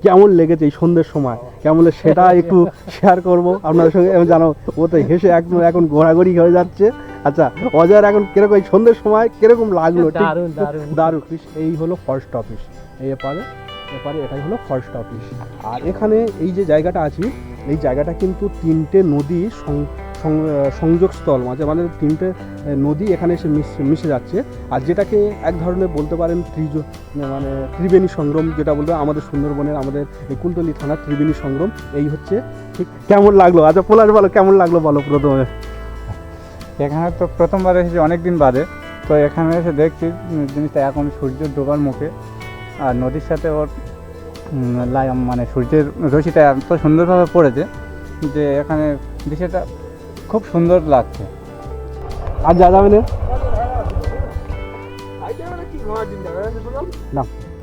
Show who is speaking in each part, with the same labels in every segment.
Speaker 1: কেমন লেগেছে এই সন্ধ্যের সময়, কেমন সেটা একটু শেয়ার করব আপনাদের সঙ্গে। আমি জানো ও তো হেসে এখন ঘোরাঘুরি হয়ে যাচ্ছে। আচ্ছা অজয়ের এখন কিরকম এই সন্ধ্যের সময় কিরকম লাগলো?
Speaker 2: দারুণ দারুণ
Speaker 1: দারুণ। এই হলো ফরেস্ট অফিস, এই এপারে এটাই হলো ফরেস্ট অফিস। আর এখানে এই যে জায়গাটা আছে, এই জায়গাটা কিন্তু তিনটে নদী সংযোগস্থল, মানে তিনটে নদী এখানে এসে মিশে যাচ্ছে। আর যেটাকে এক ধরনের বলতে পারেন মানে ত্রিবেণী সংগ্রাম, যেটা বলতে আমাদের সুন্দরবনের, আমাদের এই কুলতলি থানার ত্রিবেণী সংগ্রাম। এই হচ্ছে ঠিক। কেমন লাগলো? আচ্ছা পলাশ বলো কেমন লাগলো বলো প্রথমে।
Speaker 3: এখানে তো প্রথমবার এসেছি অনেক দিন বাদে, তো এখানে এসে দেখছি জিনিসটা এখন সূর্য ডোবার মুখে, আর নদীর সাথে ওর মানে সূর্যের রশ্মিটা এত সুন্দরভাবে পড়েছে যে এখানে দৃশ্যটা খুব সুন্দর লাগছে।
Speaker 1: আর যা যাবে না।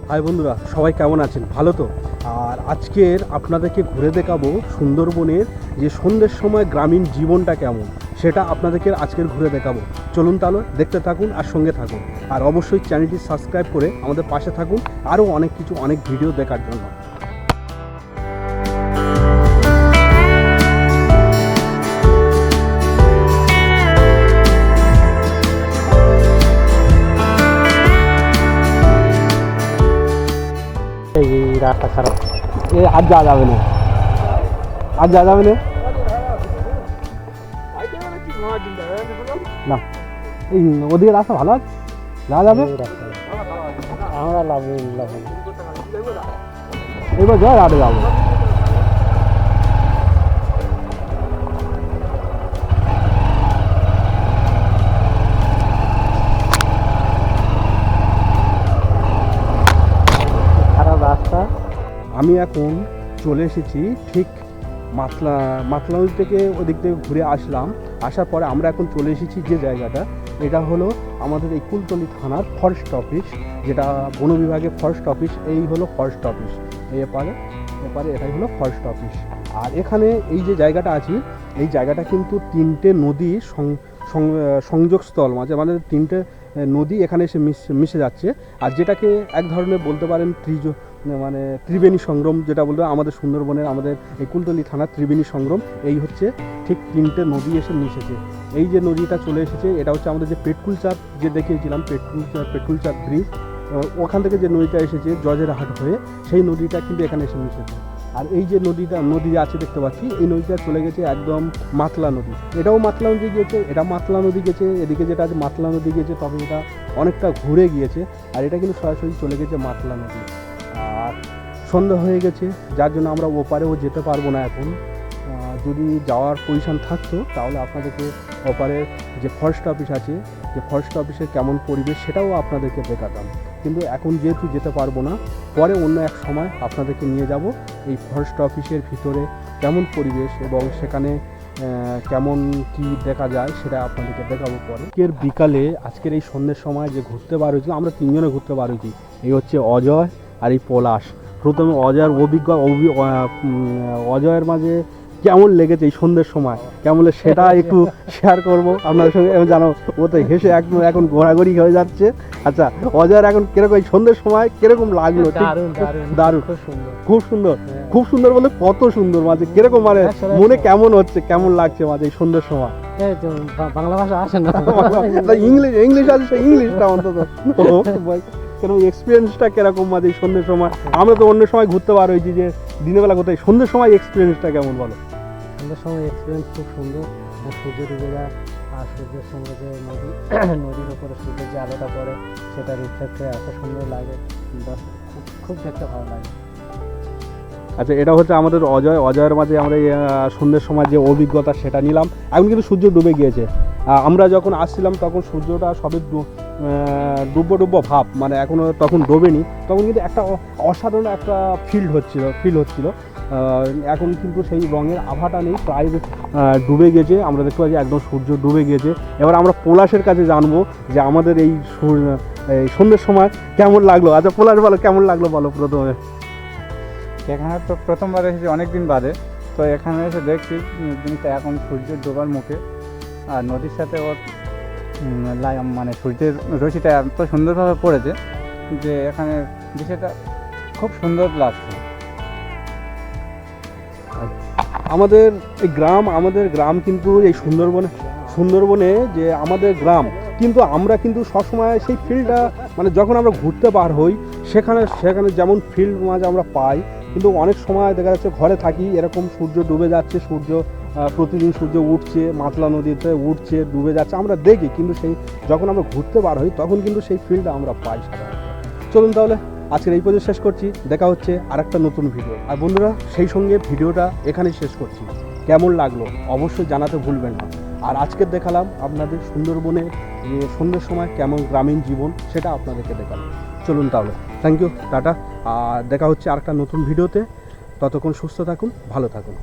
Speaker 1: হাই বন্ধুরা, সবাই কেমন আছেন? ভালো তো? আর আজকের আপনাদেরকে ঘুরে দেখাবো সুন্দরবনের যে সন্ধ্যের সময় গ্রামীণ জীবনটা কেমন, সেটা আপনাদেরকে আজকের ঘুরে দেখাবো। চলুন তাহলে দেখতে থাকুন আর সঙ্গে থাকুন। আর অবশ্যই চ্যানেলটি সাবস্ক্রাইব করে আমাদের পাশে থাকুন আরও অনেক ভিডিও দেখার জন্য।
Speaker 2: এই রাস্তা খারাপ,
Speaker 1: আর যা যাবে না, না এই ওদিকে রাস্তা ভালো আছে, যা যাবে।
Speaker 2: আমরা লাভ
Speaker 1: এবার জয় আটে যাবো।
Speaker 2: খারাপ রাস্তা।
Speaker 1: আমি এখন চলে এসেছি ঠিক মাতলা নদী থেকে, ওদিক থেকে ঘুরে আসার পরে আমরা এখন চলে এসেছি যে জায়গাটা, এটা হলো আমাদের এই কুলতলি থানার ফরেস্ট অফিস, যেটা বন বিভাগের ফরেস্ট অফিস। এই হলো ফরেস্ট অফিস, এই এপারে এটাই হলো ফরেস্ট অফিস। আর এখানে এই যে জায়গাটা আছে, এই জায়গাটা কিন্তু তিনটে নদী সংযোগস্থল, মানে তিনটে নদী এখানে এসে মিশে যাচ্ছে। আর যেটাকে এক ধরনের বলতে পারেন মানে ত্রিবেণী সংগ্রাম, যেটা বলতে আমাদের সুন্দরবনের, আমাদের এই কুলতলি থানার ত্রিবেণী সংগ্রাম। এই হচ্ছে ঠিক তিনটে নদী এসে মিশেছে। এই যে নদীটা চলে এসেছে, এটা হচ্ছে আমাদের যে পেটকুলচাঁদ যে দেখিয়েছিলাম, পেটকুলচাঁদ ব্রিজ, ওখান থেকে যে নদীটা এসেছে জজেরহাট হয়ে, সেই নদীটা কিন্তু এখানে এসে মিশেছে। আর এই যে নদী আছে দেখতে পাচ্ছি, এই নদীটা চলে গেছে একদম মাতলা নদী। এটাও মাতলা নদী গেছে, এটা মাতলা নদী গেছে, এদিকে যেটা আছে মাতলা নদী গেছে, তবে এটা অনেকটা ঘুরে গিয়েছে। আর এটা কিন্তু সরাসরি চলে গেছে মাতলা নদী। আর সন্ধ্যা হয়ে গেছে, যার জন্য আমরা ওপারেও যেতে পারবো না এখন। যদি যাওয়ার পজিশন থাকতো তাহলে আপনাদেরকে ওপারের যে ফরেস্ট অফিস আছে, যে ফরেস্ট অফিসের কেমন পরিবেশ সেটাও আপনাদেরকে দেখাতাম। কিন্তু এখন যেহেতু যেতে পারবো না, পরে অন্য এক সময় আপনাদেরকে নিয়ে যাব এই ফরেস্ট অফিসের ভিতরে কেমন পরিবেশ এবং সেখানে কেমন কি দেখা যায় সেটা আপনাদেরকে দেখাবো পরে। আজকের বিকালে, আজকের এই সন্ধ্যের সময় যে ঘুরতে বার হয়েছি, আমরা তিনজনে ঘুরতে বার হয়েছি। এই হচ্ছে অজয় আর এই পলাশ। প্রথমে অজয়ের অজয়ের মাঝে কেমন লেগেছে এই সন্ধ্যের সময়, কেমন সেটা একটু শেয়ার করব আপনাদের সঙ্গে। আমি জানো ও তো হেসে এখন ঘোরাঘুরি হয়ে যাচ্ছে। আচ্ছা অজয়ের এখন কিরকম এই সন্ধ্যের সময় কিরকম লাগলো? দারুণ, খুব সুন্দর বলে কত সুন্দর, মাঝে কিরকম মানে মনে কেমন হচ্ছে, কেমন লাগছে মাঝে এই সন্ধ্যের সময়?
Speaker 2: বাংলা ভাষা আসে না,
Speaker 1: ইংলিশ আছে, ইংলিশটা অন্তত কেন এক্সপিরিয়েন্সটা কিরকম মাঝে এই সন্ধ্যের সময়? আমরা তো অন্য সময় ঘুরতে বার হয়েছি, যে দিনের বেলা কোথায়, সন্ধ্যের সময় এক্সপিরিয়েন্সটা কেমন বলো?
Speaker 2: সন্ধ্যের সময় এক্সপিরিয়েন্স খুব সুন্দর। সূর্য ডুবে যায়, আর সূর্যের সঙ্গে যে নদীর উপরে সূর্যের যে আলোটা পড়ে, সেটা রিফ্লেক্ট হয়ে এত সুন্দর লাগে, খুব দেখতে ভালো লাগে।
Speaker 1: আচ্ছা এটা হচ্ছে আমাদের অজয়ের মাঝে আমরা সন্ধ্যের সময় যে অভিজ্ঞতা সেটা নিলাম। এখন কিন্তু সূর্য ডুবে গিয়েছে। আমরা যখন আসছিলাম তখন সূর্যটা সবে ডুব্ব ভাব, মানে এখনও তখন ডোবেনি। তখন কিন্তু একটা অসাধারণ একটা ফিল হচ্ছিল। এখন কিন্তু সেই রঙের আভাটা নেই, প্রায় ডুবে গেছে। আমরা দেখতে পাচ্ছি একদম সূর্য ডুবে গিয়েছে। এবার আমরা পলাশের কাছে জানবো যে আমাদের এই সন্ধ্যের সময় কেমন লাগলো। আচ্ছা পলাশ বলো কেমন লাগলো বলো প্রথমে।
Speaker 3: এখানে তো প্রথমবার এসেছি অনেক দিন বাদে, তো এখানে এসে দেখছি জিনিসটা এখন সূর্য ডোবার মুখে, আর নদীর সাথে ওর মানে সূর্যের রশ্মিটা এত সুন্দরভাবে পড়েছে যে এখানে দৃশ্যটা খুব সুন্দর লাগছে।
Speaker 1: আমাদের আমাদের গ্রাম কিন্তু এই সুন্দরবনে যে আমাদের গ্রাম, কিন্তু আমরা কিন্তু সবসময় সেই ফিল্ডটা মানে যখন আমরা ঘুরতে বার হই সেখানে যেমন ফিল্ড মাঝে আমরা পাই, কিন্তু অনেক সময় দেখা যাচ্ছে ঘরে থাকি এরকম সূর্য ডুবে যাচ্ছে, প্রতিদিন সূর্য উঠছে, মাতলা নদীতে উঠছে, ডুবে যাচ্ছে আমরা দেখি, কিন্তু সেই যখন আমরা ঘুরতে বার হই তখন কিন্তু সেই ফিল্ডটা আমরা পাই সাধারণত। চলুন তাহলে আজকের এই পর্যন্ত শেষ করছি, দেখা হচ্ছে আরেকটা নতুন ভিডিও। আর বন্ধুরা সেই সঙ্গে ভিডিওটা এখানেই শেষ করছি। কেমন লাগলো অবশ্যই জানাতে ভুলবেন না। আর আজকে দেখালাম আপনাদের সুন্দরবনে যে সন্ধ্যের সময় কেমন গ্রামীণ জীবন সেটা আপনাদেরকে দেখালাম। চলুন তাহলে, থ্যাংক ইউ, টাটা। আর দেখা হচ্ছে আরেকটা নতুন ভিডিওতে। ততক্ষণ সুস্থ থাকুন, ভালো থাকুন।